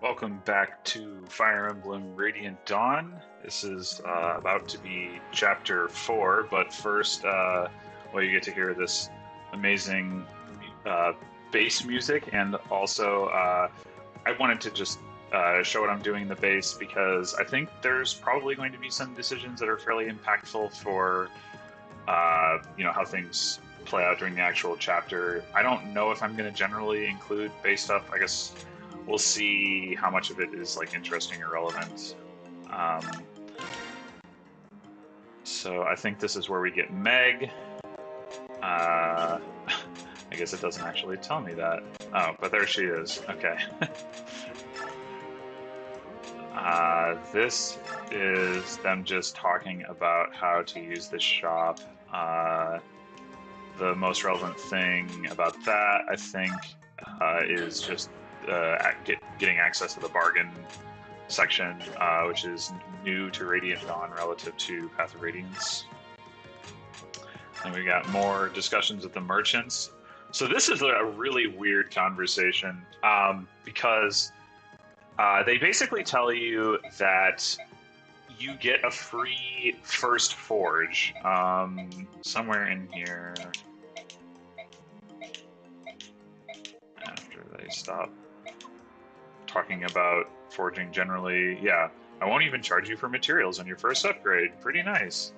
Welcome back to Fire Emblem Radiant Dawn. This is about to be Chapter 4, but first, you get to hear this amazing uh, bass music, and also I wanted to just show what I'm doing in the bass because I think there's probably going to be some decisions that are fairly impactful for, how things play out during the actual chapter. I don't know if I'm going to generally include bass stuff. I guess we'll see how much of it is like interesting or relevant. Um, so I think this is where we get Meg. I guess it doesn't actually tell me that. Oh, but there she is. Okay. This is them just talking about how to use this shop. The most relevant thing about that, I think, is just getting access to the bargain section, which is new to Radiant Dawn relative to Path of Radiance. And we got more discussions with the merchants. So this is a really weird conversation because they basically tell you that you get a free first forge somewhere in here after they stop talking about forging generally. Yeah, I won't even charge you for materials on your first upgrade. Pretty nice.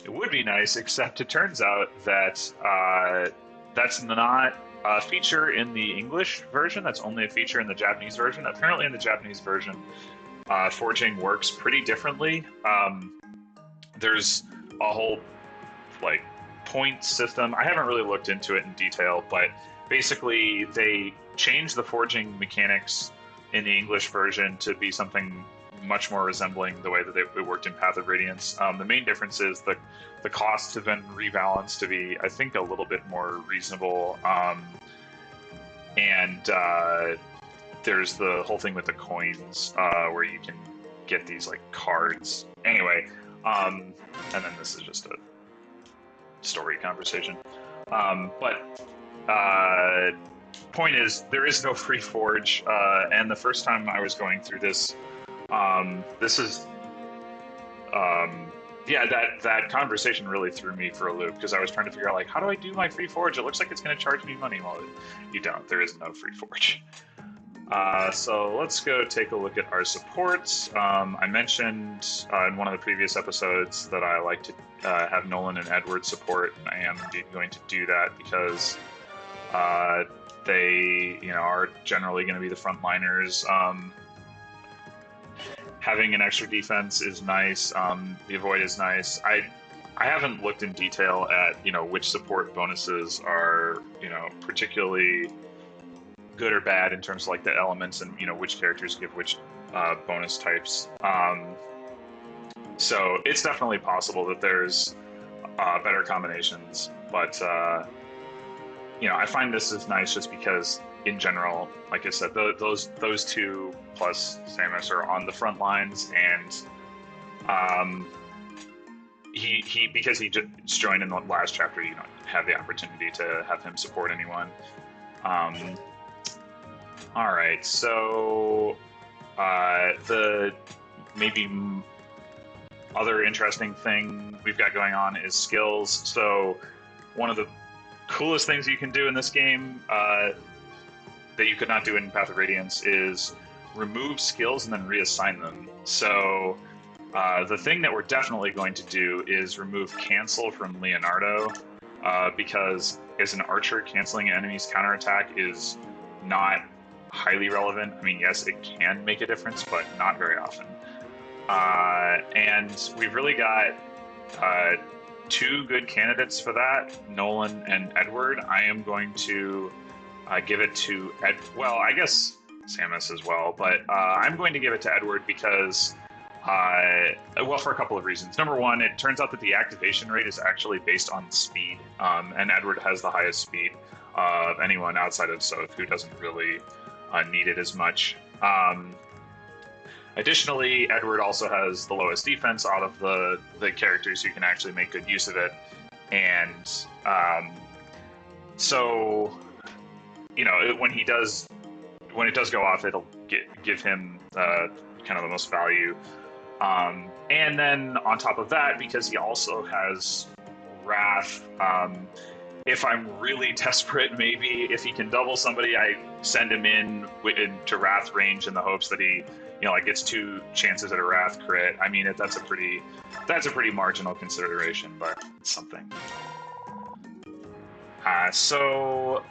It would be nice, except it turns out that that's not a feature in the English version. That's only a feature in the Japanese version. Apparently in the Japanese version, forging works pretty differently. There's a whole point system. I haven't really looked into it in detail, but basically they changed the forging mechanics in the English version to be something much more resembling the way that it worked in Path of Radiance. The main difference is the costs have been rebalanced to be, I think, a little bit more reasonable. And there's the whole thing with the coins where you can get these cards. Anyway, and then this is just a story conversation. Point is, there is no free forge, and the first time I was going through this, that conversation really threw me for a loop because I was trying to figure out how do I do my free forge? It looks like it's going to charge me money. Well, you don't. There is no free forge. So let's go take a look at our supports. I mentioned in one of the previous episodes that I like to have Nolan and Edward support. I am indeed going to do that because they, are generally going to be the frontliners. Having an extra defense is nice. The avoid is nice. I haven't looked in detail at which support bonuses are particularly good or bad in terms of the elements and which characters give which bonus types. So it's definitely possible that there's better combinations, but I find this is nice just because in general, like I said, those two plus Samus are on the front lines, and he because he just joined in the last chapter, you don't have the opportunity to have him support anyone. All right, so the maybe other interesting thing we've got going on is skills. So one of the coolest things you can do in this game that you could not do in Path of Radiance is remove skills and then reassign them. So the thing that we're definitely going to do is remove cancel from Leonardo because as an archer, canceling an enemy's counterattack is not highly relevant. I mean, yes, it can make a difference, but not very often. And we've really got two good candidates for that, Nolan and Edward. I am going to give it to I guess Samus as well, but I'm going to give it to Edward because, for a couple of reasons. Number one, it turns out that the activation rate is actually based on speed, and Edward has the highest speed of anyone outside of Soth, who doesn't really need it as much. Additionally, Edward also has the lowest defense out of the characters who can actually make good use of it. And so, when he does when it does go off, it'll give him kind of the most value. And then on top of that, because he also has Wrath, if I'm really desperate, maybe if he can double somebody, I send him into Wrath range in the hopes that he, like gets 2 chances at a Wrath crit. I mean, that's a pretty marginal consideration, but it's something. So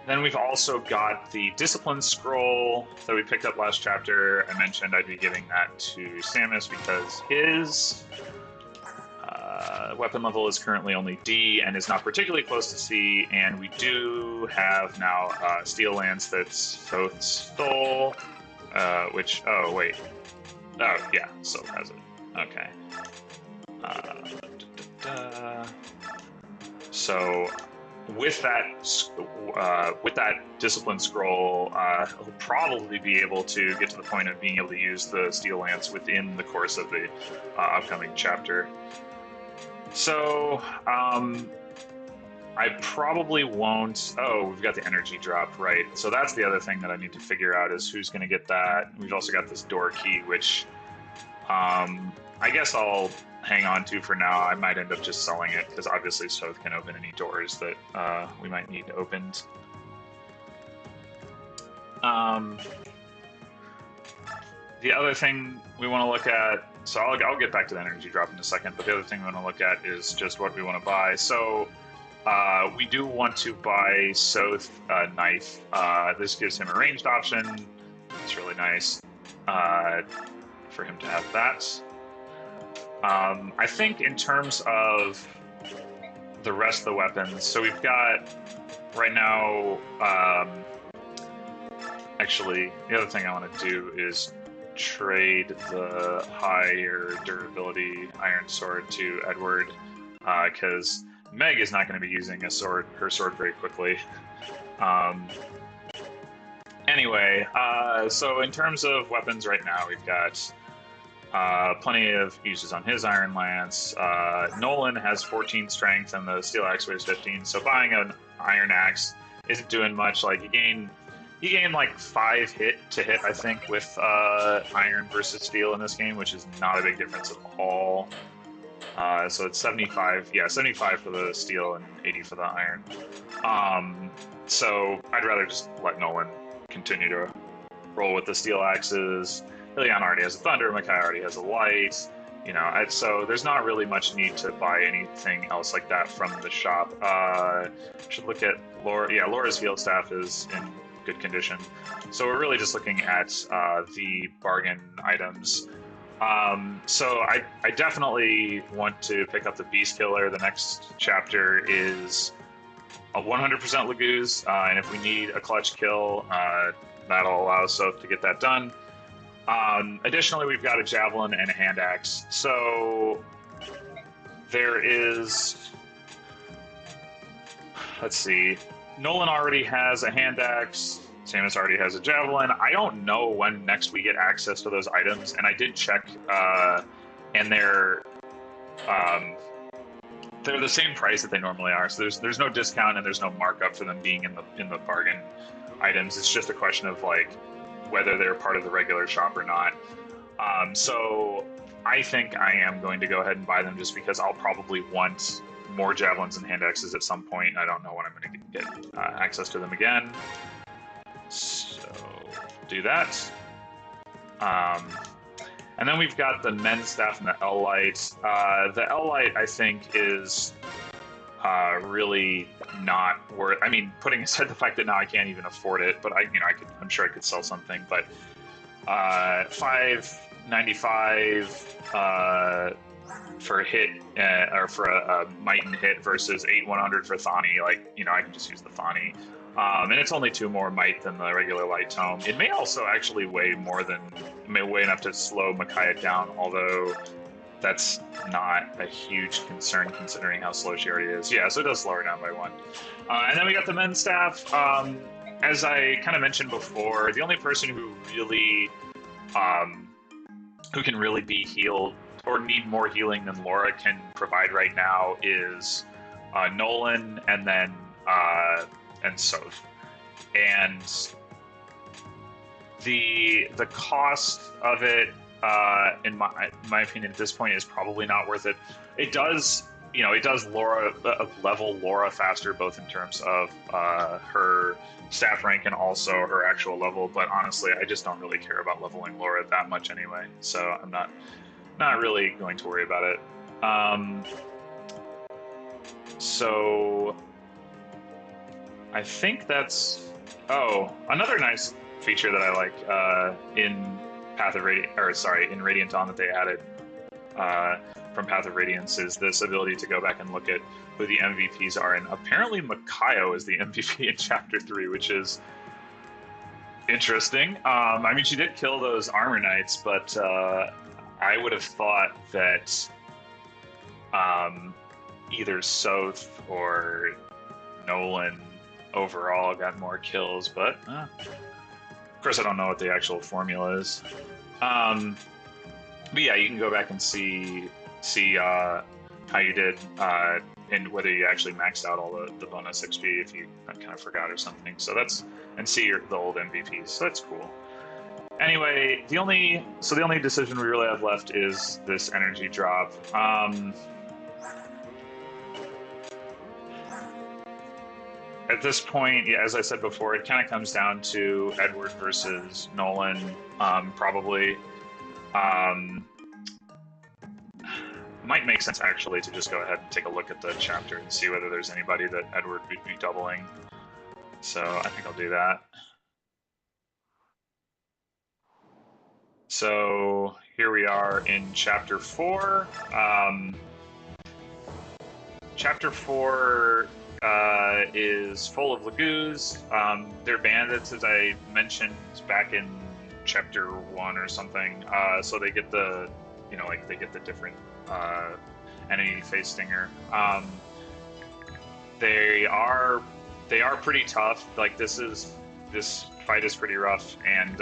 then we've also got the Discipline Scroll that we picked up last chapter. I mentioned I'd be giving that to Samus because his weapon level is currently only D and is not particularly close to C, and we do have now Steel Lance that Soth stole, which, oh wait, oh yeah, Soth has it, okay. So with that Discipline Scroll, he'll probably be able to get to the point of being able to use the Steel Lance within the course of the upcoming chapter. So, I probably won't... Oh, we've got the energy drop, right. So that's the other thing that I need to figure out is who's going to get that. We've also got this door key, which I guess I'll hang on to for now. I might end up just selling it, because obviously Soth can open any doors that we might need opened. The other thing we want to look at, so I'll get back to the energy drop in a second, but the other thing we want to look at is just what we want to buy. So we do want to buy Soth a knife. This gives him a ranged option. It's really nice for him to have that. I think in terms of the rest of the weapons, so we've got right now, actually, the other thing I want to do is trade the higher durability iron sword to Edward, because Meg is not going to be using her sword very quickly. Anyway, so in terms of weapons right now, we've got plenty of uses on his Iron Lance. Nolan has 14 strength and the Steel Axe weighs 15, so buying an Iron Axe isn't doing much. Like, you gain like 5 hit, I think, with iron versus steel in this game, which is not a big difference at all. So it's 75, yeah, 75 for the steel and 80 for the iron. So I'd rather just let Nolan continue to roll with the steel axes. Iliana already has a thunder, Makai already has a light, so there's not really much need to buy anything else like that from the shop. Should look at Laura. Yeah, Laura's field staff is in good condition. So we're really just looking at the bargain items. So I definitely want to pick up the Beast Killer. The next chapter is a 100% Laguz, and if we need a clutch kill, that'll allow Soth to get that done. Additionally, we've got a Javelin and a Hand Axe. So there is... Let's see. Nolan already has a Hand Axe. Samus already has a Javelin. I don't know when next we get access to those items, and I did check, and they're the same price that they normally are. So there's no discount and there's no markup for them being in the bargain items. It's just a question of like whether they're part of the regular shop or not. So I think I am going to go ahead and buy them just because I'll probably want more Javelins and Hand Axes at some point. I don't know when I'm going to get access to them again. So do that. And then we've got the Men's Staff and the L-Light. The L-Light, I think, is really not worth... I mean, putting aside the fact that now I can't even afford it, but I'm sure I could sell something. But $5.95 for a hit, or for a might and hit versus 8/100 for Thani. Like, I can just use the Thani. And it's only 2 more might than the regular light tome. It may also actually weigh enough to slow Micaiah down, although that's not a huge concern considering how slow she already is. Yeah, so it does slow her down by 1. And then we got the Men's Staff. As I kind of mentioned before, the only person who really, who can really be healed or need more healing than Laura can provide right now is Nolan, and then and Soth. and the cost of it, in my opinion, at this point, is probably not worth it. It does, it does level Laura faster, both in terms of her staff rank and also her actual level. But honestly, I just don't really care about leveling Laura that much anyway, so I'm not really going to worry about it. So I think that's another nice feature that I like in Path of Radiant, or sorry, in Radiant Dawn that they added from Path of Radiance is this ability to go back and look at who the MVPs are, and apparently Makayo is the MVP in Chapter 3, which is interesting. I mean, she did kill those armor knights, but I would have thought that either Soth or Nolan overall got more kills, but of course I don't know what the actual formula is. But yeah, you can go back and see how you did and whether you actually maxed out all the bonus XP if you kind of forgot or something. So and see the old MVPs. So that's cool. Anyway, the only decision we really have left is this energy drop. At this point, yeah, as I said before, it kind of comes down to Edward versus Nolan, probably. Might make sense, actually, to just go ahead and take a look at the chapter and see whether there's anybody that Edward would be doubling. So I think I'll do that. So here we are in Chapter 4. Chapter 4 is full of Lagoos. They're bandits, as I mentioned back in Chapter 1 or something. So they get the, they get the different enemy face stinger. They are pretty tough. Like this fight is pretty rough, and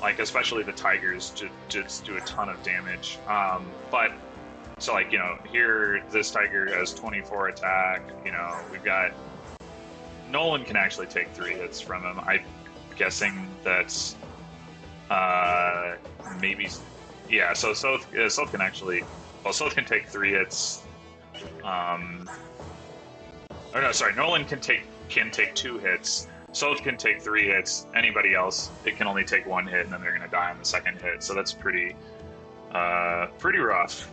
like especially the tigers just do a ton of damage. But so like here this tiger has 24 attack. We've got Nolan can actually take 3 hits from him. I'm guessing that's maybe. Yeah, so Soth can actually, Soth can take 3 hits. Oh no, sorry, Nolan can take 2 hits. Soth can take 3 hits. Anybody else, it can only take 1 hit, and then they're gonna die on the second hit. So that's pretty rough.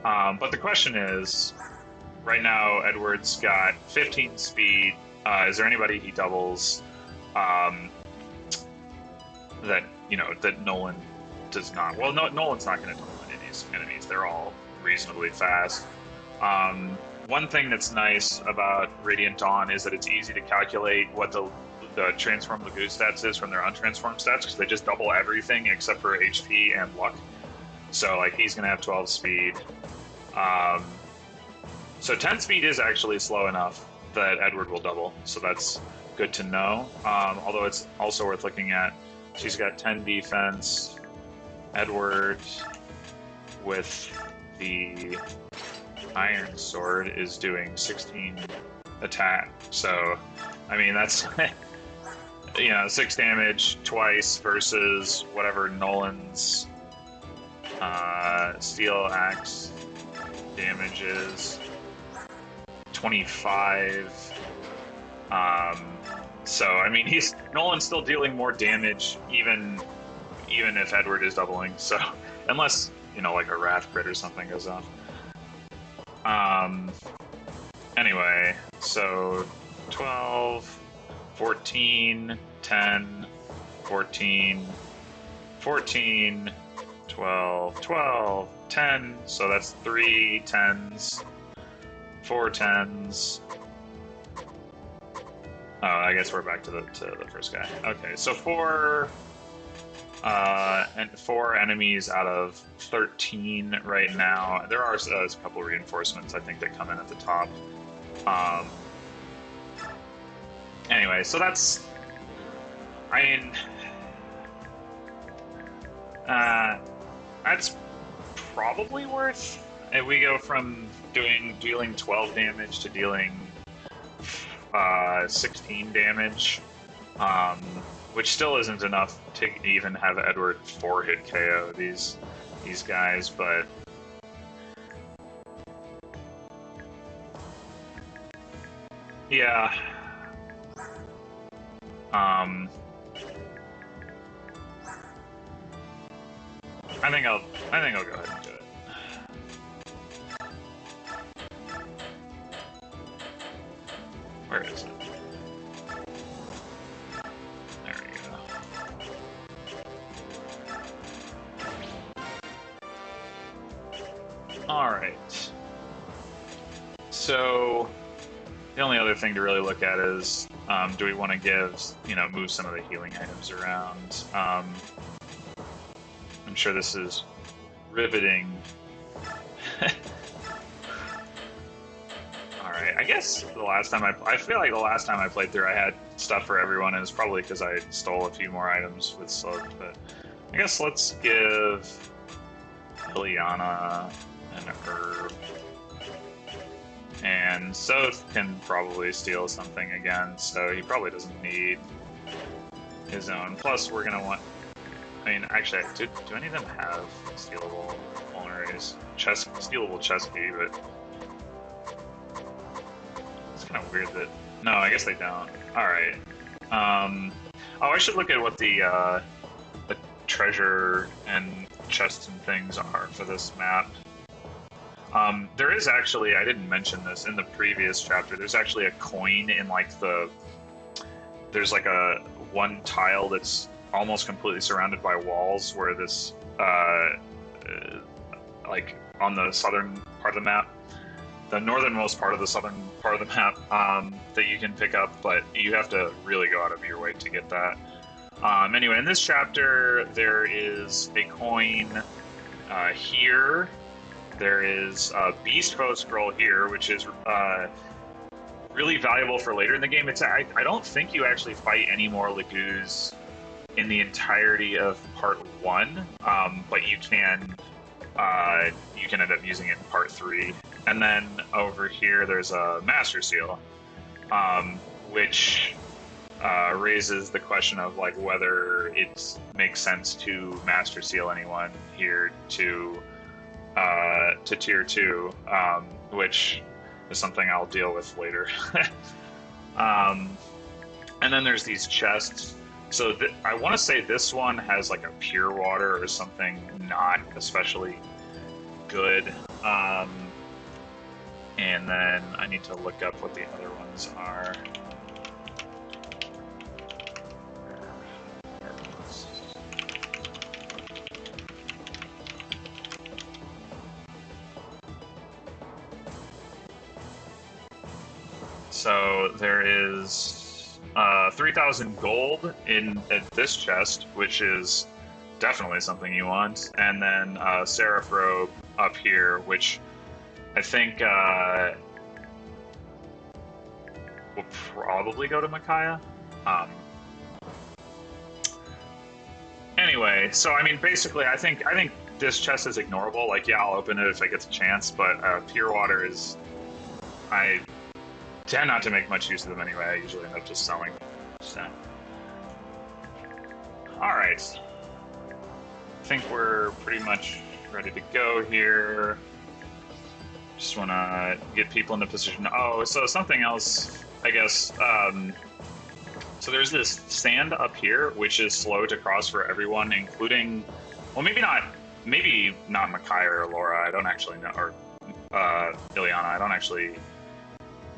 But the question is, right now Edward's got 15 speed. Is there anybody he doubles that Nolan does not? Well, Nolan's not going to double enemies. They're all reasonably fast. One thing that's nice about Radiant Dawn is that it's easy to calculate what the transform Lagoon stats is from their untransformed stats, because they just double everything except for HP and luck. So like he's going to have 12 speed. So 10 speed is actually slow enough that Edward will double, so that's good to know. Although it's also worth looking at, she's got 10 defense. Edward with the Iron Sword is doing 16 attack. So, I mean, that's 6 damage twice versus whatever Nolan's Steel Axe damage is. 25. So I mean, Nolan's still dealing more damage even if Edward is doubling. So unless like a Wrath crit or something goes on. Anyway, so 12, 14, 10, 14, 14, 12, 12, 10. So that's 3 10s. 4 10s. Oh, I guess we're back to the first guy. Okay, so 4 enemies out of 13 right now. There are a couple reinforcements I think that come in at the top. Anyway, so that's. I mean, that's probably worth. If we go from dealing 12 damage to dealing 16 damage, which still isn't enough to even have Edward 4-hit KO these guys, but yeah. I think I'll go ahead and do it. Where is it? There we go. All right. So the only other thing to really look at is, do we want to give, move some of the healing items around? I'm sure this is riveting. Alright, I guess the last time I feel like the last time I played through I had stuff for everyone, and it's probably because I stole a few more items with Sloth, but I guess let's give Ileana an herb. And Soth can probably steal something again, so he probably doesn't need his own. Plus, we're gonna want... I mean, actually, do any of them have stealable vulneraries? Stealable chest key, but... It's kind of weird that... No, I guess they don't. Alright. Oh, I should look at what the treasure and chests and things are for this map. There is actually, I didn't mention this in the previous chapter, there's actually a coin in like there's like one tile that's almost completely surrounded by walls where this, like on the southern part of the map, the northernmost part of the southern part of the map, that you can pick up, but you have to really go out of your way to get that. Anyway, in this chapter, there is a coin here. There is a Beast Foe scroll here, which is really valuable for later in the game. I don't think you actually fight any more Lagoos in the entirety of Part 1, but you can end up using it in Part 3. And then over here, there's a Master Seal, which raises the question of like whether it makes sense to Master Seal anyone here to Tier 2, which is something I'll deal with later. And then there's these chests. So I want to say this one has like a pure water or something not especially good. And then I need to look up what the other ones are. So there is 3,000 gold at this chest, which is definitely something you want, and then Seraph Robe up here, which I think will probably go to Micaiah. Anyway, so I mean, basically, I think this chest is ignorable. Like, yeah, I'll open it if I get the chance, but pure water is... I tend not to make much use of them anyway. I usually end up just selling them. So. Alright. I think we're pretty much ready to go here. Just want to get people into position. Oh, so something else, I guess. So there's this sand up here, which is slow to cross for everyone, including... Well, maybe not Micaiah or Laura. I don't actually know. Or Ileana. I don't actually...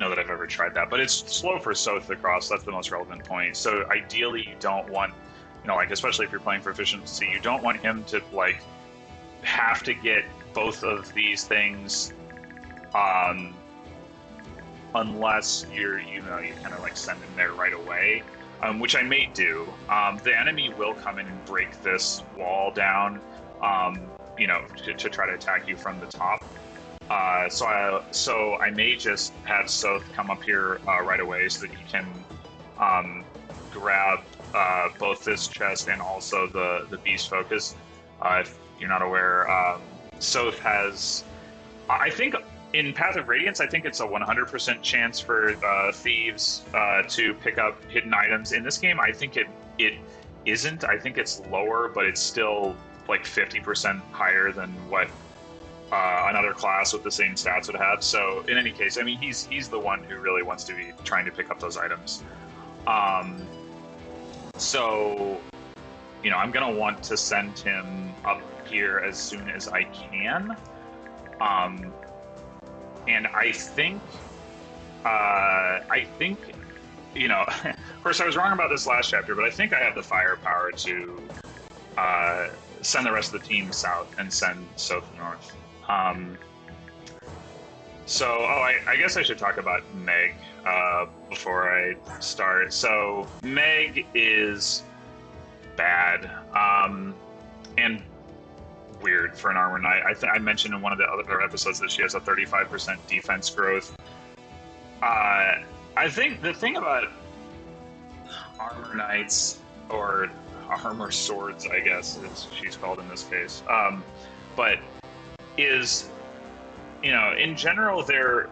know that I've ever tried that, but it's slow for Soth to cross. That's the most relevant point. So ideally, you don't want, like, especially if you're playing for efficiency, you don't want him to like have to get both of these things, unless you kind of like send him there right away, which I may do. The enemy will come in and break this wall down, to try to attack you from the top. So I may just have Soth come up here right away so that you can grab both this chest and also the Beast Focus. If you're not aware, Soth has... I think in Path of Radiance, I think it's a 100% chance for thieves to pick up hidden items. In this game, I think it isn't. I think it's lower, but it's still like 50% higher than what another class with the same stats would have. So in any case, I mean, he's the one who really wants to be trying to pick up those items. So, you know, I'm gonna want to send him up here as soon as I can. And I think, you know, of course I was wrong about this last chapter, but I think I have the firepower to send the rest of the team south and send Soph north. I guess I should talk about Meg before I start. So Meg is bad and weird for an armor knight. I mentioned in one of the other episodes that she has a 35% defense growth. I think the thing about armor knights, or armor swords, I guess she's called in this case, but is, you know, in general,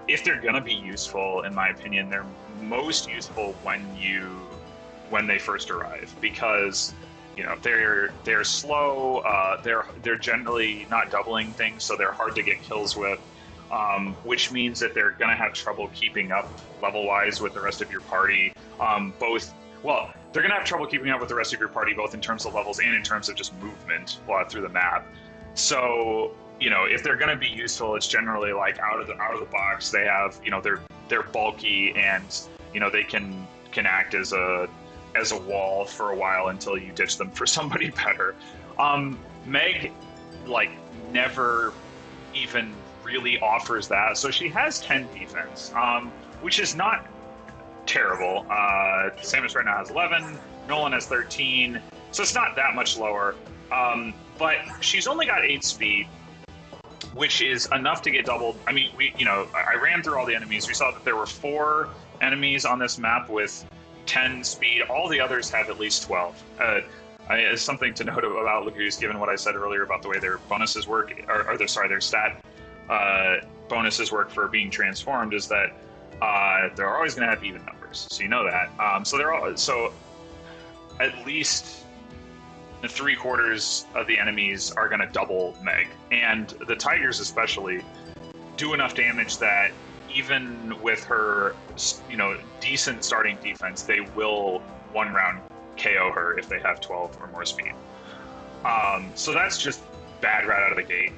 if they're gonna be useful, in my opinion, they're most useful when they first arrive, because, you know, they're slow, they're generally not doubling things, so they're hard to get kills with, which means that they're gonna have trouble keeping up level-wise with the rest of your party. They're gonna have trouble keeping up with the rest of your party, both in terms of levels and in terms of just movement through the map. So, you know, if they're gonna be useful, it's generally like out of the box. They have, you know, they're bulky, and, you know, they can act as a wall for a while until you ditch them for somebody better. Meg, like, never even really offers that. So she has 10 defense, which is not terrible. Samus right now has 11, Nolan has 13, so it's not that much lower. But she's only got 8 speed, which is enough to get doubled. I mean, I ran through all the enemies. We saw that there were 4 enemies on this map with 10 speed. All the others have at least 12. It's something to note about Lagoose, given what I said earlier about the way their bonuses work, their stat bonuses work for being transformed, is that they're always going to have even numbers. So you know that. So at least 3/4 of the enemies are going to double Meg, and the Tigers especially do enough damage that even with her, you know, decent starting defense, they will 1-round KO her if they have 12 or more speed. So that's just bad right out of the gate.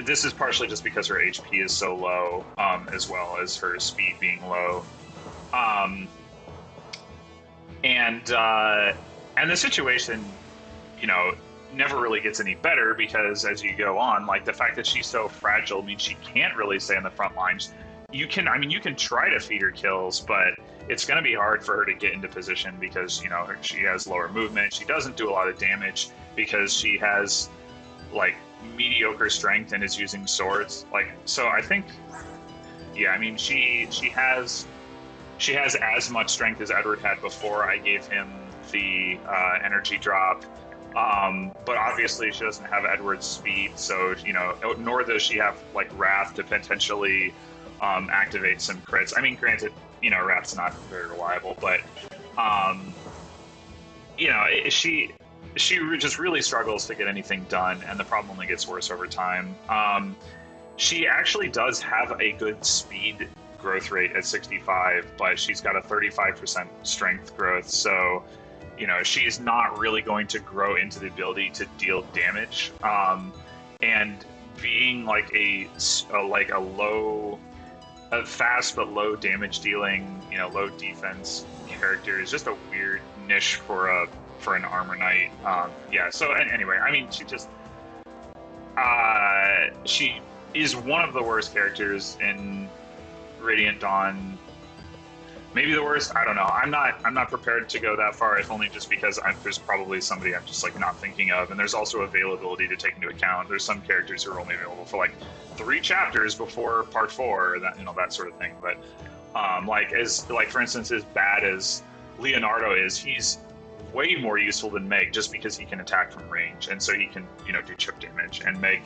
This is partially just because her HP is so low, as well as her speed being low. And the situation, you know, never really gets any better, because as you go on, like, the fact that she's so fragile means she can't really stay on the front lines. You can try to feed her kills, but it's going to be hard for her to get into position, because, you know, she has lower movement. She doesn't do a lot of damage because she has, like, mediocre strength and is using swords. Like, so I think, yeah, I mean, she has as much strength as Edward had before I gave him the energy drop. But obviously she doesn't have Edward's speed, so, you know, nor does she have, like, Wrath to potentially activate some crits. I mean, granted, you know, Wrath's not very reliable, but, you know, she just really struggles to get anything done, and the problem only gets worse over time. She actually does have a good speed growth rate at 65, but she's got a 35% strength growth, so, you know, she's not really going to grow into the ability to deal damage. And being like a fast but low damage dealing, you know, low defense character is just a weird niche for an armor knight. Yeah. So anyway, I mean, she is one of the worst characters in Radiant Dawn. Maybe the worst. I don't know. I'm not prepared to go that far, if only just because there's probably somebody I'm just, like, not thinking of, and there's also availability to take into account. There's some characters who are only available for, like, 3 chapters before part 4, that, you know, that sort of thing. But for instance, as bad as Leonardo is, he's way more useful than Meg, just because he can attack from range, and so he can, you know, do chip damage. And Meg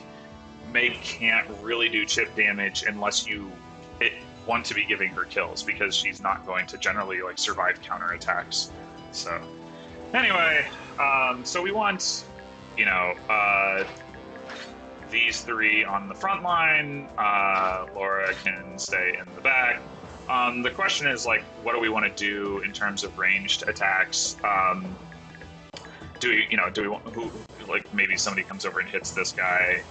Meg can't really do chip damage unless you want to be giving her kills, because she's not going to generally like survive counterattacks. So anyway, so we want, you know, these three on the front line. Laura can stay in the back. The question is, like, what do we want to do in terms of ranged attacks? Do we want, who, like, maybe somebody comes over and hits this guy.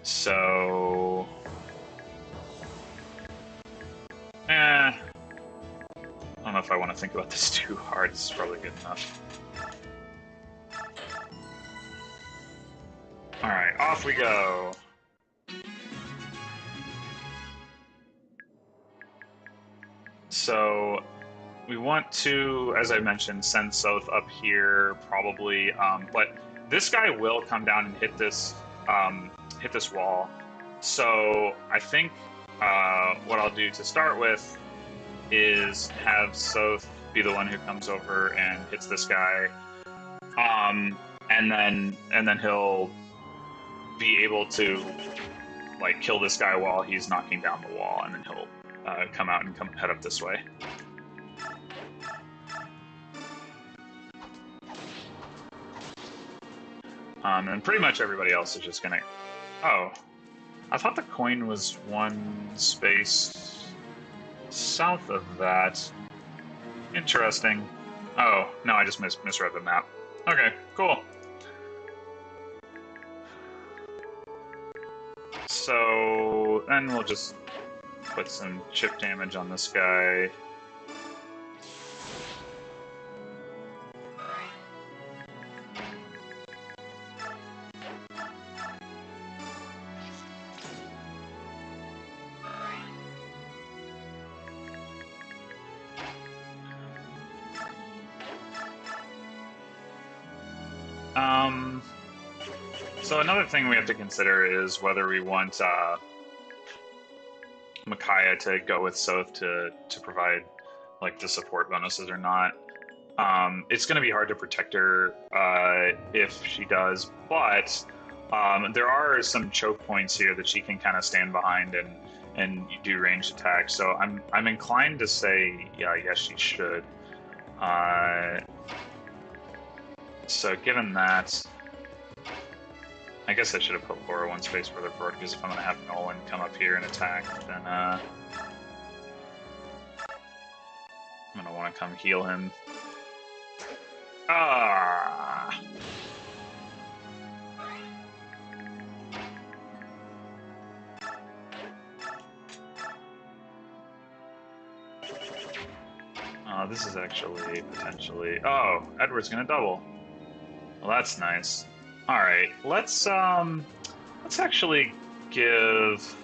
So, I don't know if I want to think about this too hard. This is probably good enough. All right, off we go. So we want to, as I mentioned, send Soth up here probably, but this guy will come down and hit this wall. So I think what I'll do to start with is have Soth be the one who comes over and hits this guy, and then he'll be able to like kill this guy while he's knocking down the wall, and then he'll come out and head up this way. And pretty much everybody else is just gonna... Oh, I thought the coin was one space south of that. Interesting. Oh, no, I just misread the map. Okay, cool. So then we'll just put some chip damage on this guy. So another thing we have to consider is whether we want Micaiah to go with Soth to provide like the support bonuses or not. It's going to be hard to protect her if she does, but there are some choke points here that she can kind of stand behind and do ranged attacks. So I'm inclined to say, yeah, yes, she should. So given that, I guess I should have put Laura one space further forward, because if I'm going to have Nolan come up here and attack, then I'm going to want to come heal him. Ah! This is actually potentially... Oh, Edward's going to double. Well, that's nice. All right, let's actually give...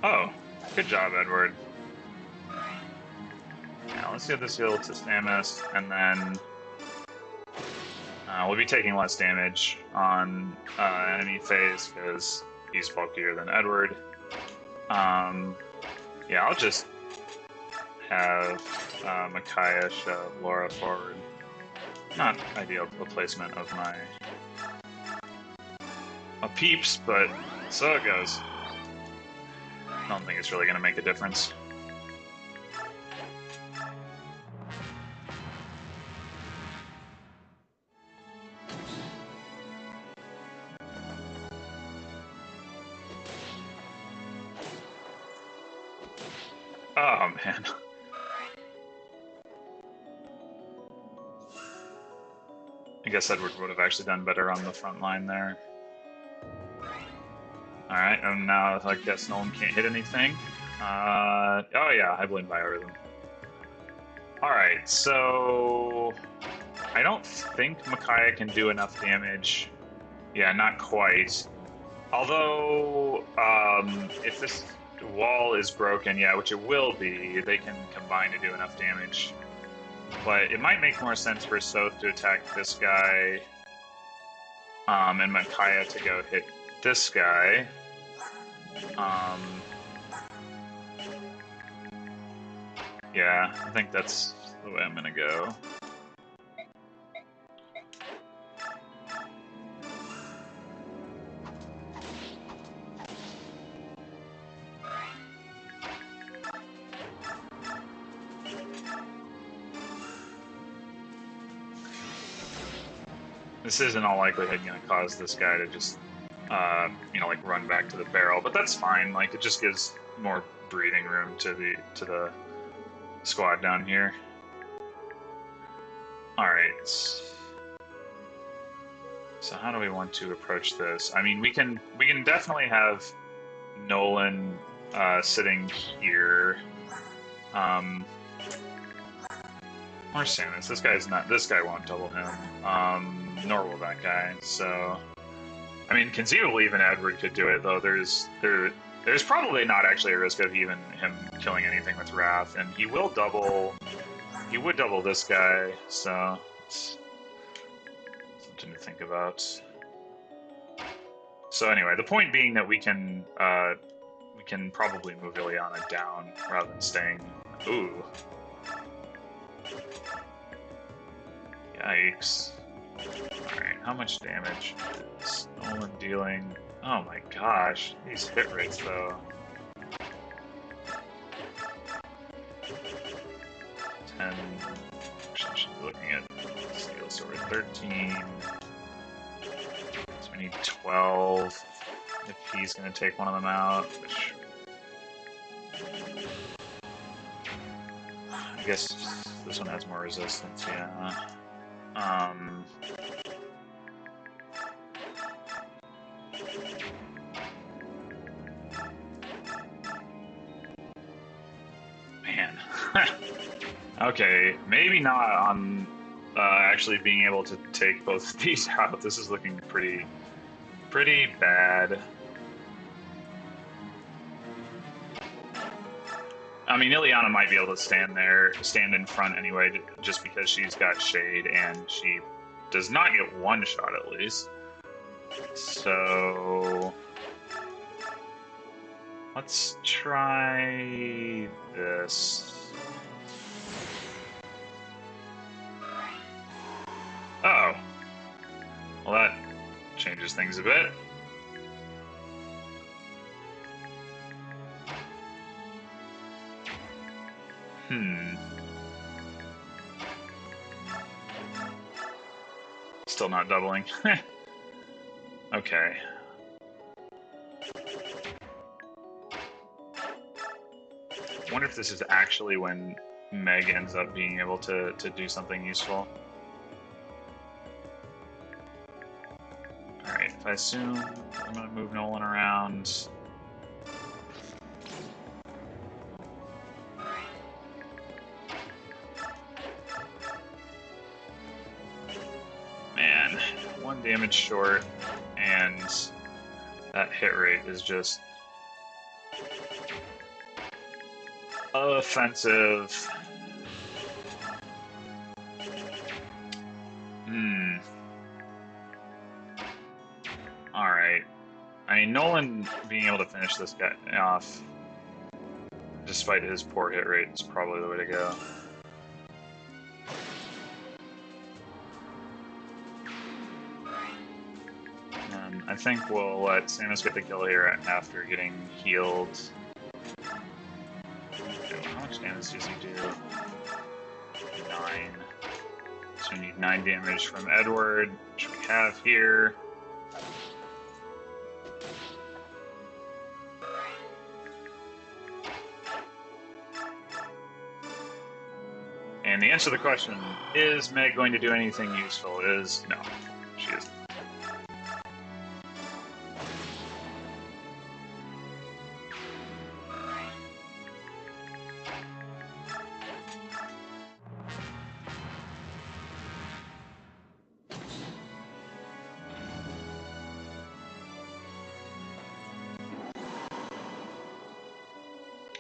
Oh, good job, Edward. Yeah, let's give this heal to Stamus, and then we'll be taking less damage on enemy phase because he's bulkier than Edward. Yeah, I'll just have Micaiah shove Laura forward. Not ideal placement of my peeps, but so it goes. I don't think it's really going to make a difference. Oh, man. I guess Edward would have actually done better on the front line there. Alright, and now I guess Nolan can't hit anything. Oh yeah, I blame Biorhythm. Alright, so... I don't think Micaiah can do enough damage. Yeah, not quite. Although, if this wall is broken, yeah, which it will be, they can combine to do enough damage. But it might make more sense for Soth to attack this guy, and Micaiah to go hit this guy. Yeah, I think that's the way I'm gonna go. This is in all likelihood going to cause this guy to just, you know, like run back to the barrel, but that's fine. Like, it just gives more breathing room to the squad down here. All right. So how do we want to approach this? I mean, we can definitely have Nolan sitting here. Or Samus. This guy's not. This guy won't double him. Nor will that guy. So, I mean, conceivably even Edward could do it, though. There's probably not actually a risk of even him killing anything with Wrath, and he will double. He would double this guy, so it's something to think about. So anyway, the point being that we can probably move Ileana down rather than staying. Ooh. Yikes. Alright, how much damage is Nolan dealing? Oh my gosh, these hit rates though. 10. Actually, I should be looking at steel sword. 13. So we need 12 if he's going to take one of them out, which I guess this one has more resistance, yeah. Man. Okay, maybe not on actually being able to take both of these out. This is looking pretty bad. I mean, Ileana might be able to stand in front anyway, just because she's got shade and she does not get one shot at least. So let's try this. Oh, well, that changes things a bit. Still not doubling. Okay. I wonder if this is actually when Meg ends up being able to do something useful. Alright, if I assume I'm going to move Nolan around. Man, 1 damage short, and that hit rate is just offensive. Alright. I mean, Nolan being able to finish this guy off, despite his poor hit rate, is probably the way to go. And I think we'll let Samus get the kill here after getting healed. Okay, how much damage does he do? 9. So we need 9 damage from Edward, which we have here. And the answer to the question, is Meg going to do anything useful, is no, she isn't.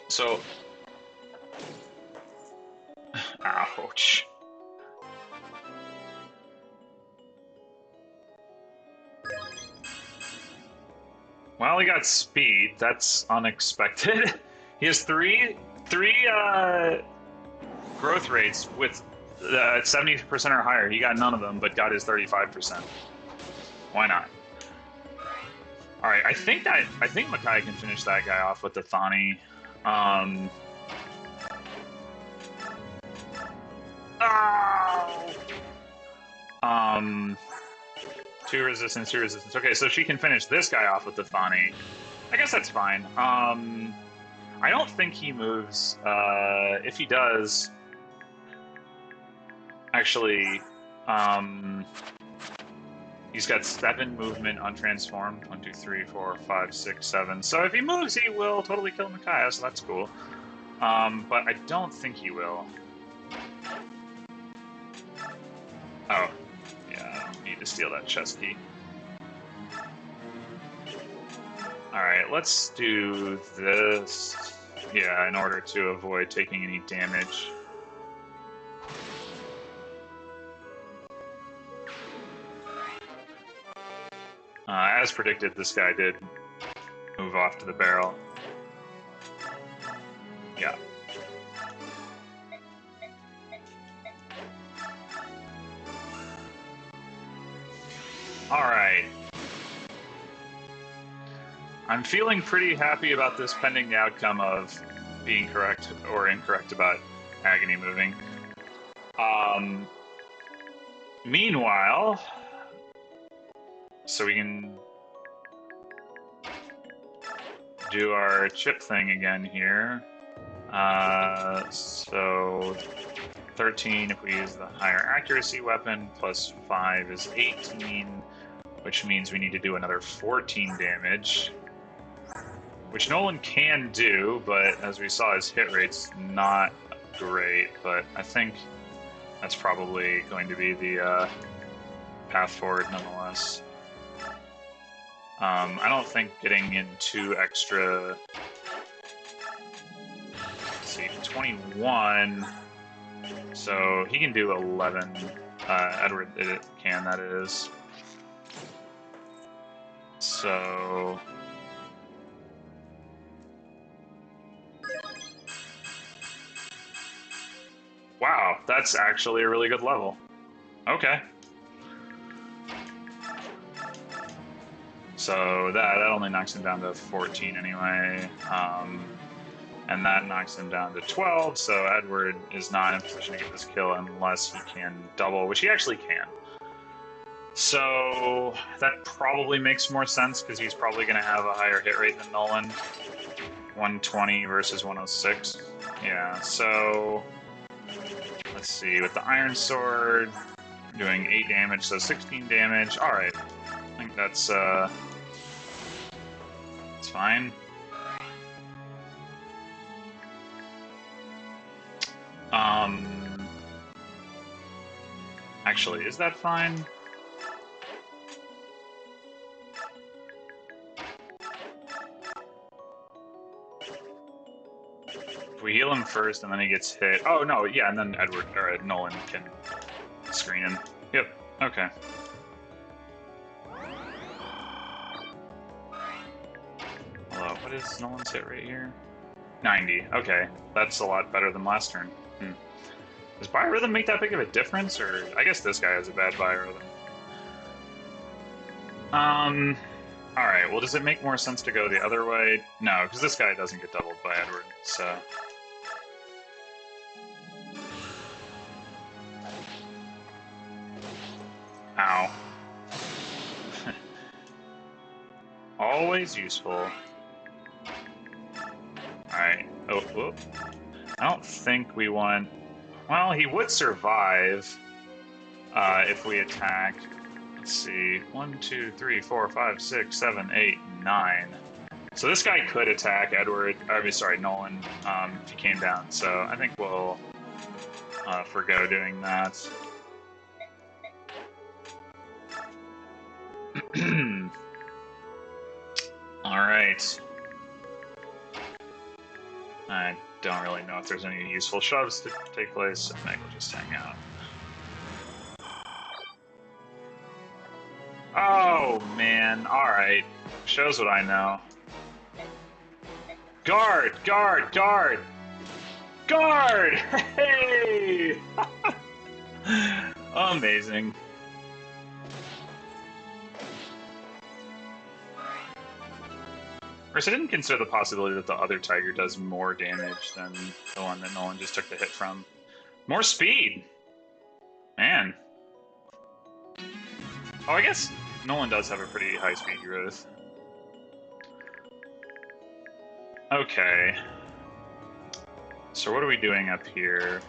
So, ouch. Well, he got speed. That's unexpected. He has three growth rates with 70% or higher. He got none of them, but got his 35%. Why not? All right, I think Makai can finish that guy off with the Thani. Oh. 2 resistance, 2 resistance. Okay, so she can finish this guy off with the Thani. I guess that's fine. I don't think he moves. If he does, actually, he's got 7 movement untransformed. 1, 2, 3, 4, 5, 6, 7. So if he moves, he will totally kill Micaiah, so that's cool. But I don't think he will. Oh, yeah, I don't need to steal that chest key. Alright, let's do this. Yeah, in order to avoid taking any damage. As predicted, this guy did move off to the barrel. Yeah. Alright. I'm feeling pretty happy about this pending the outcome of being correct or incorrect about Agony moving. Meanwhile, so we can do our chip thing again here. So 13 if we use the higher accuracy weapon, plus 5 is 18, which means we need to do another 14 damage. Which Nolan can do, but as we saw, his hit rate's not great, but I think that's probably going to be the path forward nonetheless. I don't think getting in 2 extra... Let's see, 21... So he can do 11. Edward can, that is. So... Wow, that's actually a really good level. Okay. So that only knocks him down to 14 anyway. And that knocks him down to 12, so Edward is not in position to get this kill unless he can double, which he actually can. So that probably makes more sense, because he's probably going to have a higher hit rate than Nolan. 120 versus 106. Yeah, so... Let's see, with the Iron Sword, doing 8 damage, so 16 damage. Alright, I think that's fine. Actually, is that fine? If we heal him first and then he gets hit... Oh, no, yeah, and then Edward, or Nolan can screen him. Yep, okay. Hello, what is Nolan's hit rate here? 90, okay. That's a lot better than last turn. Does Biorhythm make that big of a difference, or... I guess this guy has a bad Biorhythm. Alright, well, does it make more sense to go the other way? No, because this guy doesn't get doubled by Edward, so... Ow. Always useful. Alright. Oh, whoop. I don't think we want... Well, he would survive if we attack. Let's see. 1, 2, 3, 4, 5, 6, 7, 8, 9. So this guy could attack Edward, sorry, Nolan, if he came down. So I think we'll forgo doing that. Alright. I don't really know if there's any useful shoves to take place, so Meg will just hang out. Oh, man. Alright. Shows what I know. Guard! Guard! Guard! Guard! Hey! Amazing. Of course, I didn't consider the possibility that the other tiger does more damage than the one that Nolan just took the hit from. More speed! Man. Oh, I guess Nolan does have a pretty high speed growth. Okay. So what are we doing up here?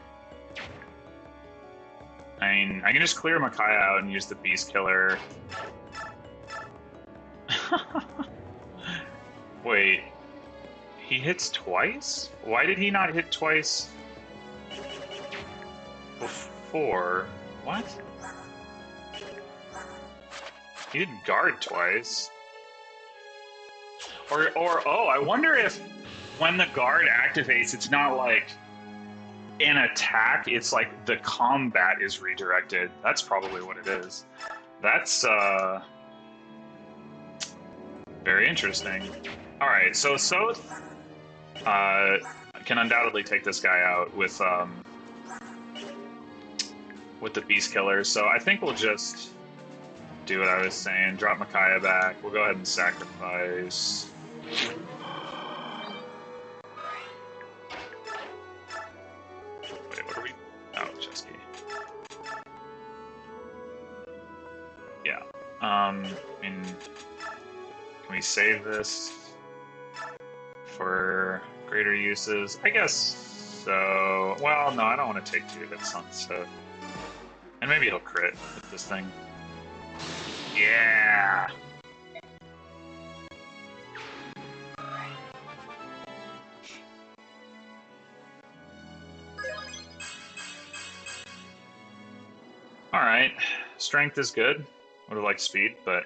I mean, I can just clear Micaiah out and use the Beast Killer. Wait. He hits twice? Why did he not hit twice before? What? He didn't guard twice. Or oh, I wonder if when the guard activates, it's not like an attack, it's like the combat is redirected. That's probably what it is. That's very interesting. Alright, so Soth can undoubtedly take this guy out with the Beast Killer, so I think we'll just do what I was saying, drop Micaiah back. We'll go ahead and sacrifice. Wait, what are we? Oh, Chesky. Yeah. I mean, can we save this for greater uses? I guess so. Well, no, I don't want to take 2 hits on Sith. And maybe he'll crit with this thing. Yeah! Alright. Strength is good. Would have liked speed, but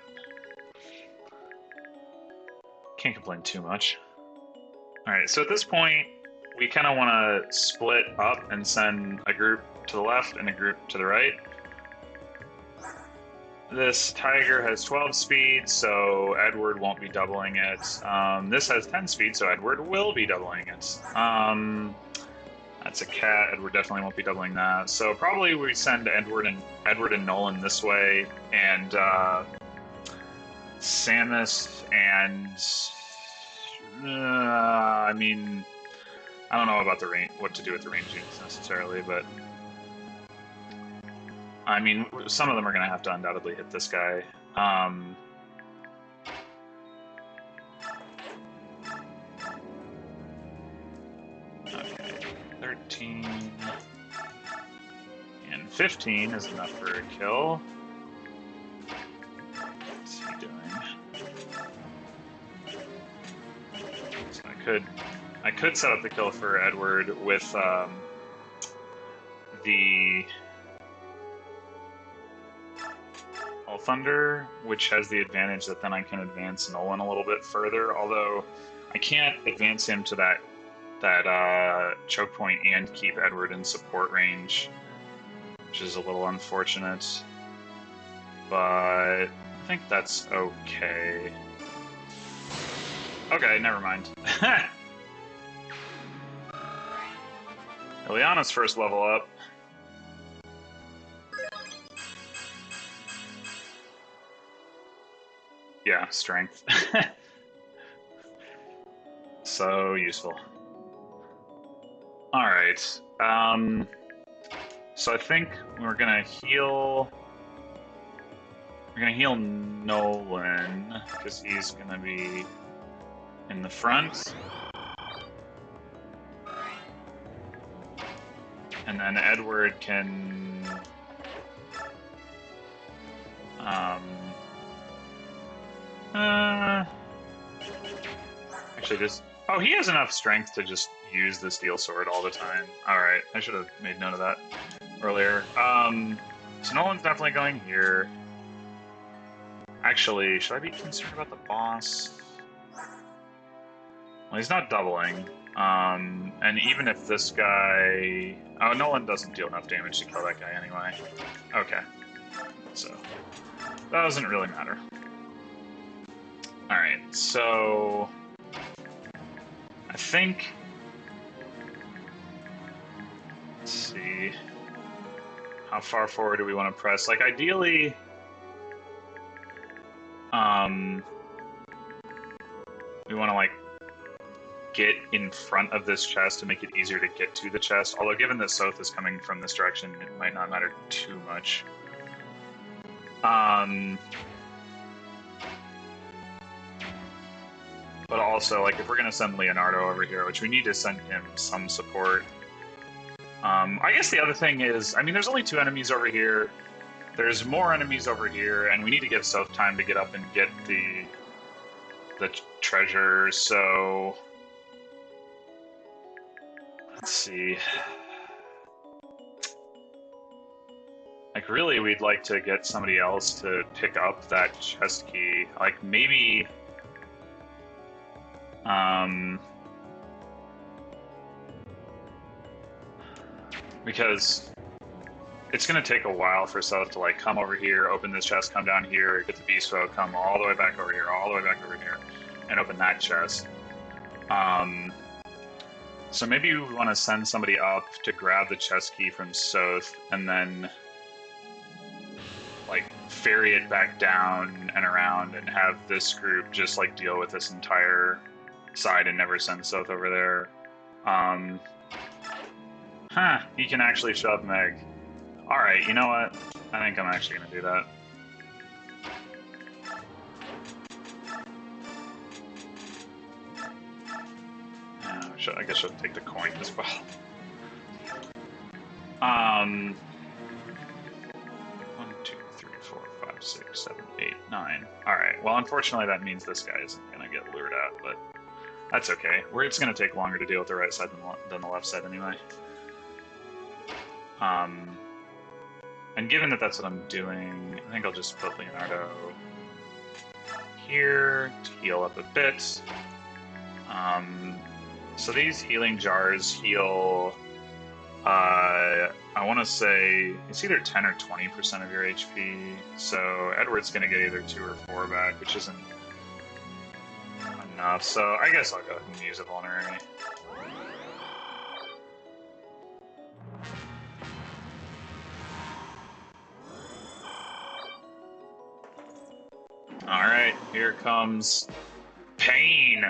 can't complain too much. Alright, so at this point, we kind of want to split up and send a group to the left and a group to the right. This tiger has 12 speed, so Edward won't be doubling it. This has 10 speed, so Edward will be doubling it. That's a cat. Edward definitely won't be doubling that. So probably we send Edward and Nolan this way, and Samus and I mean, I don't know about the range, what to do with the range units necessarily, but I mean, some of them are going to have to undoubtedly hit this guy. Okay, 13 and 15 is enough for a kill. What's he doing? So I could set up the kill for Edward with the All Thunder, which has the advantage that then I can advance Nolan a little bit further, although I can't advance him to that choke point and keep Edward in support range, which is a little unfortunate, but I think that's okay. Okay, never mind. Ileana's first level up. Yeah, strength. So useful. Alright. So I think we're gonna heal... We're gonna heal Nolan, because he's gonna be in the front. And then Edward can... actually just... Oh, he has enough strength to just use the steel sword all the time. Alright, I should have made note of that earlier. So Nolan's definitely going here. Actually, should I be concerned about the boss? Well, he's not doubling. And even if this guy... Oh, Nolan doesn't deal enough damage to kill that guy anyway. Okay. So, that doesn't really matter. Alright, so... I think... Let's see... How far forward do we want to press? Like, ideally... we want to, like, get in front of this chest to make it easier to get to the chest. Although, given that Soth is coming from this direction, it might not matter too much. but also, like, if we're gonna send Leonardo over here, which we need to send him some support. I guess the other thing is, I mean, there's only 2 enemies over here. There's more enemies over here, and we need to give Soph time to get up and get the treasure, so... Let's see. Like, really, we'd like to get somebody else to pick up that chest key. Like, maybe... because it's going to take a while for Soph to, like, come over here, open this chest, come down here, get the beast folk, come all the way back over here, all the way back over here, and open that chest. So maybe we want to send somebody up to grab the chest key from Soph, and then, like, ferry it back down and around, and have this group just, like, deal with this entire side and never send Soph over there. He can actually shove Meg. Alright, you know what? I think I'm actually gonna do that. I guess I should take the coin as well. 1, 2, 3, 4, 5, 6, 7, 8, 9. Alright, well, unfortunately that means this guy isn't gonna get lured out, but that's okay. It's gonna take longer to deal with the right side than the left side anyway. And given that that's what I'm doing, I think I'll just put Leonardo here to heal up a bit. So these healing jars heal, I want to say, it's either 10 or 20% of your HP, so Edward's going to get either 2 or 4 back, which isn't enough, so I guess I'll go ahead and use a vulnerary. Alright, here comes pain!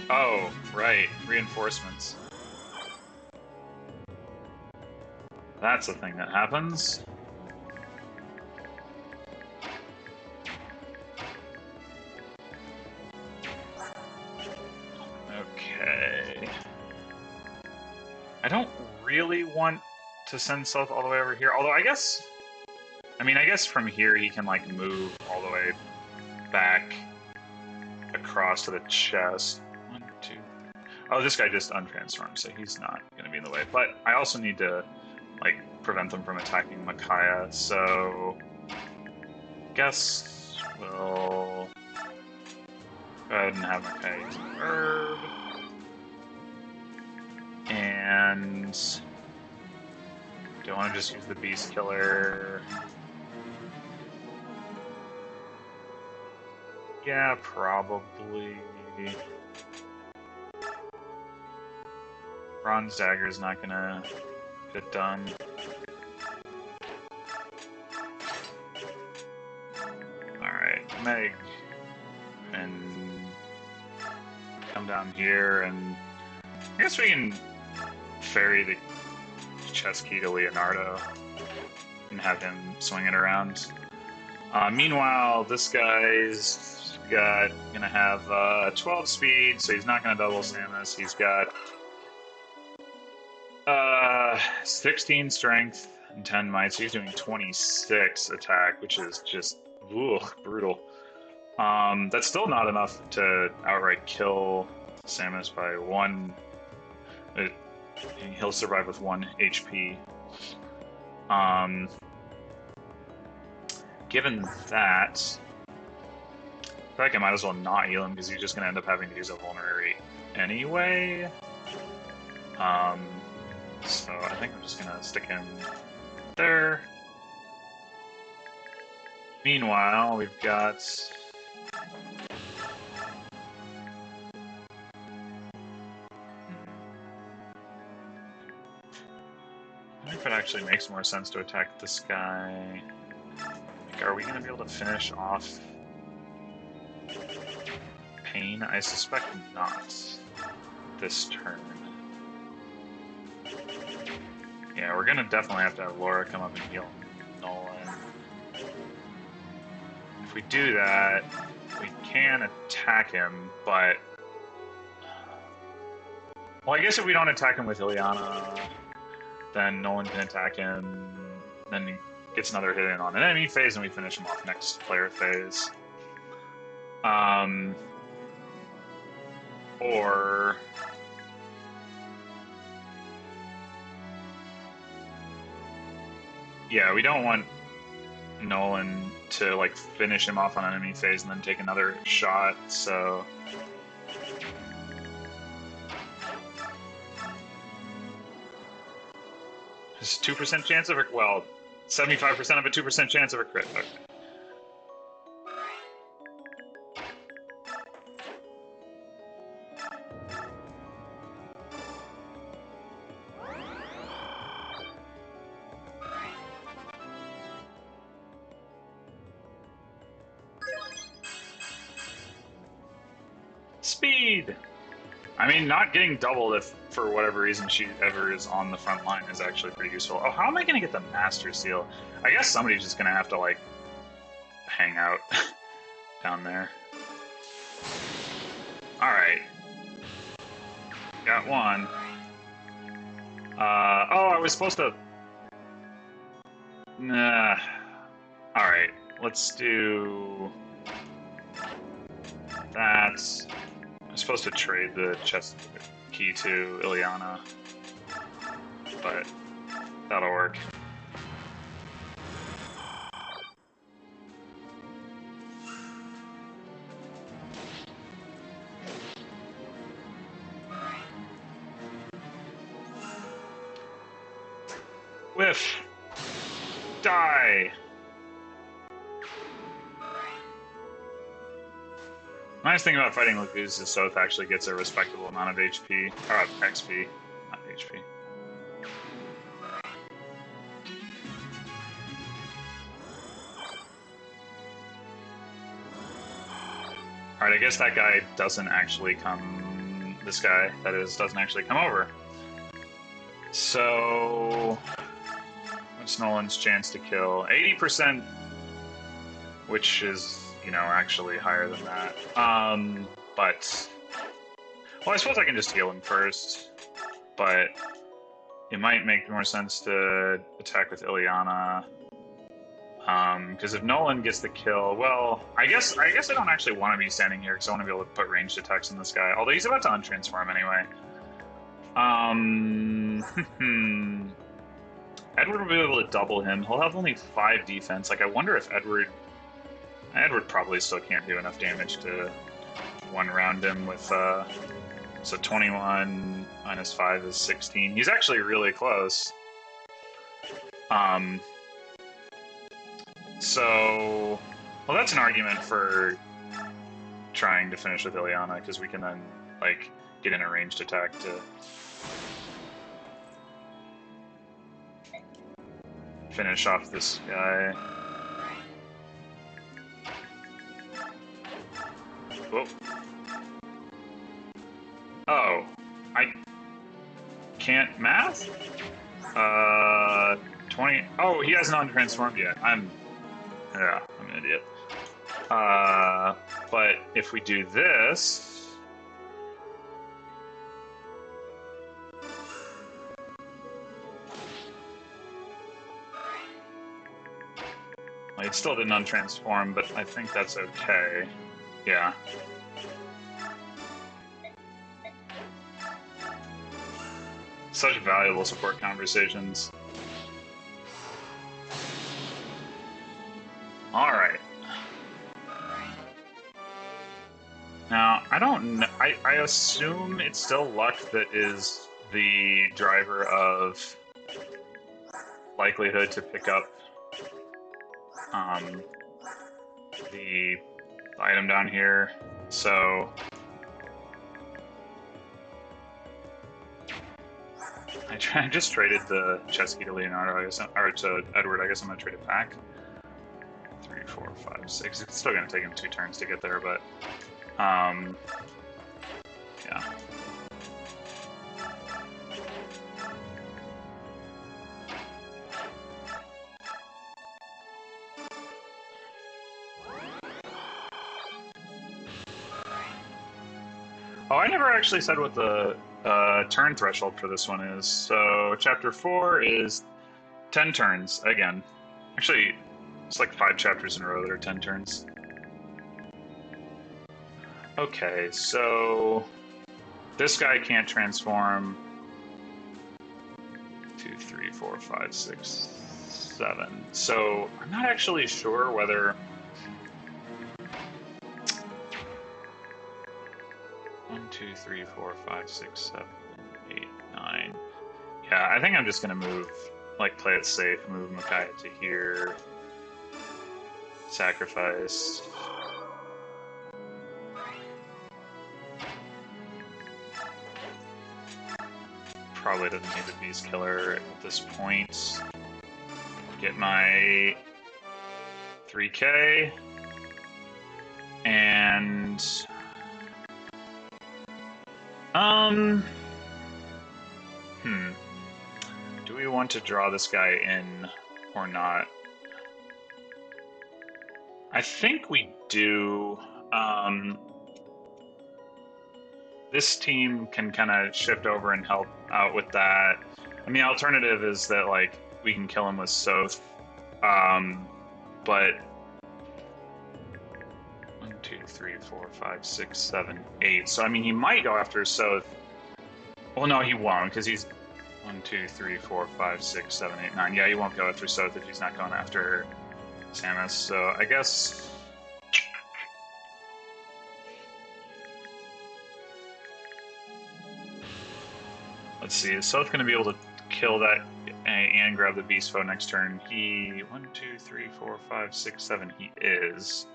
Oh, right, reinforcements. That's a thing that happens. Okay. I don't really want to send Soph all the way over here, although I guess from here he can, like, move all the way back across to the chest. 1, 2. Oh, this guy just untransformed, so he's not going to be in the way. But I also need to, like, prevent them from attacking Micaiah, so guess we'll go ahead and have Micaiah use an herb. And do I want to just use the beast killer? Yeah, probably. Bronze dagger is not gonna get done. Alright, Meg. And come down here, and I guess we can ferry the chest key to Leonardo and have him swing it around. Meanwhile, this guy's gonna have 12 speed, so he's not gonna double Samus. He's got 16 strength and 10 might, so he's doing 26 attack, which is just brutal. That's still not enough to outright kill Samus by 1. He'll survive with 1 HP. Given that, I feel like I might as well not heal him because he's just going to end up having to use a vulnerary anyway. So I think I'm just going to stick him there. Meanwhile, we've got... I think it actually makes more sense to attack this guy. Like, are we going to be able to finish off Pain? I suspect not this turn. Yeah, we're gonna definitely have to have Laura come up and heal Nolan. If we do that, we can attack him, but... Well, I guess if we don't attack him with Ileana, then Nolan can attack him, then he gets another hit in on an enemy phase, and we finish him off next player phase. Or... Yeah, we don't want Nolan to, like, finish him off on an enemy phase and then take another shot, so... There's 2% chance of a... Well, 75% of a 2% chance of a crit. Okay. Speed! I mean, not getting doubled if, for whatever reason, she ever is on the front line is actually pretty useful. Oh, how am I going to get the Master Seal? I guess somebody's just going to have to, like, hang out down there. Alright. Got one. Oh, I was supposed to... Nah. Alright, let's do... that. I'm supposed to trade the chest key to Ileana, but that'll work. Whiff! Die! Nice thing about fighting Laguz is Soth actually gets a respectable amount of HP, or XP, not HP. Alright, I guess that guy doesn't actually come... This guy, that is, doesn't actually come over. So... What's Nolan's chance to kill? 80%, which is... you know, actually higher than that. But... Well, I suppose I can just heal him first, but it might make more sense to attack with Ileana. Because if Nolan gets the kill, well, I guess I don't actually want to be standing here because I want to be able to put ranged attacks on this guy. Although he's about to untransform anyway. Edward will be able to double him. He'll have only 5 defense. Like, I wonder if Edward probably still can't do enough damage to one-round him with, so 21 minus 5 is 16. He's actually really close. So, well, that's an argument for trying to finish with Ileana, because we can then, like, get in a ranged attack to finish off this guy. Whoa. Oh, I can't math? 20. Oh, he hasn't untransformed yet. I'm an idiot. But if we do this, well, it still didn't untransform, but I think that's okay. Yeah. Such valuable support conversations. Alright. Now, I don't know. I assume it's still luck that is the driver of likelihood to pick up the item down here. So I just traded the chest key to Leonardo, I guess, or to Edward. I guess I'm gonna trade it back. 3, 4, 5, 6. It's still gonna take him 2 turns to get there, but yeah. Oh, I never actually said what the turn threshold for this one is. So chapter 4 is 10 turns again. Actually, it's like 5 chapters in a row that are 10 turns. Okay, so this guy can't transform. 2, 3, 4, 5, 6, 7. So I'm not actually sure whether 1, 2, 3, 4, 5, 6, 7, 8, 9. Yeah, I think I'm just gonna move, like, play it safe, move Micaiah to here, sacrifice. Probably doesn't need the Beast Killer at this point. Get my 3K, and do we want to draw this guy in or not? I think we do. This team can kind of shift over and help out with that. I mean, the alternative is that, like, we can kill him with Soth, but 1, 2, 3, 4, 5, 6, 7, 8. So I mean, he might go after Soth. Well, no, he won't, because he's 1, 2, 3, 4, 5, 6, 7, 8, 9. Yeah, he won't go after Soth if he's not going after Samus. So I guess. Let's see, is Soth going to be able to kill that and grab the Beast Foe next turn? He 1, 2, 3, 4, 5, 6, 7. He is.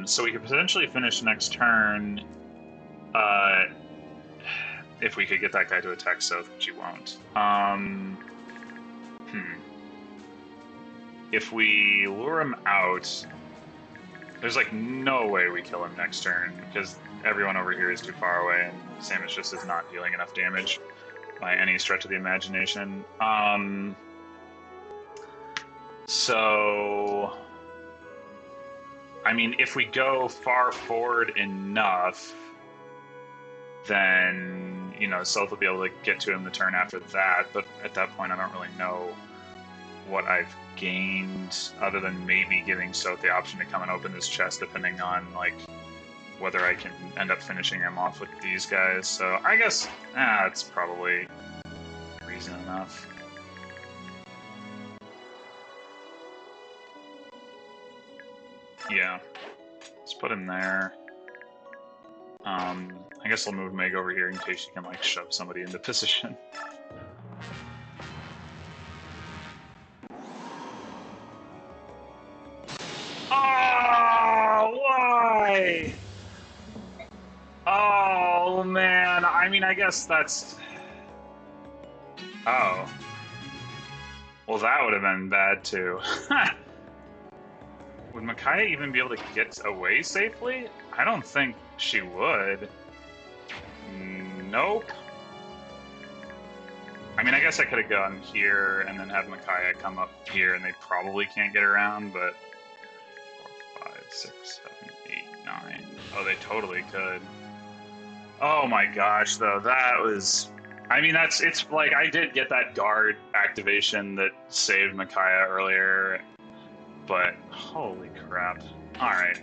So we could potentially finish next turn if we could get that guy to attack Soth, which he won't. If we lure him out, there's like no way we kill him next turn because everyone over here is too far away and Samus just is not dealing enough damage by any stretch of the imagination. So, I mean, if we go far forward enough, then, you know, Soth will be able to get to him the turn after that, but at that point I don't really know what I've gained other than maybe giving Soth the option to come and open this chest depending on, like, whether I can end up finishing him off with these guys. So I guess it's probably reason enough. Yeah, let's put him there. I guess I'll move Meg over here in case she can, like, shove somebody into position. Oh, why? Oh, man. I mean, I guess that's... Oh. Well, that would have been bad, too. Would Micaiah even be able to get away safely? I don't think she would. Nope. I mean, I guess I could have gone here and then have Micaiah come up here, and they probably can't get around, but... 4, 5, 6, 7, 8, 9. Oh, they totally could. Oh my gosh, though, that was... I mean, it's like, I did get that guard activation that saved Micaiah earlier, but holy crap. Alright.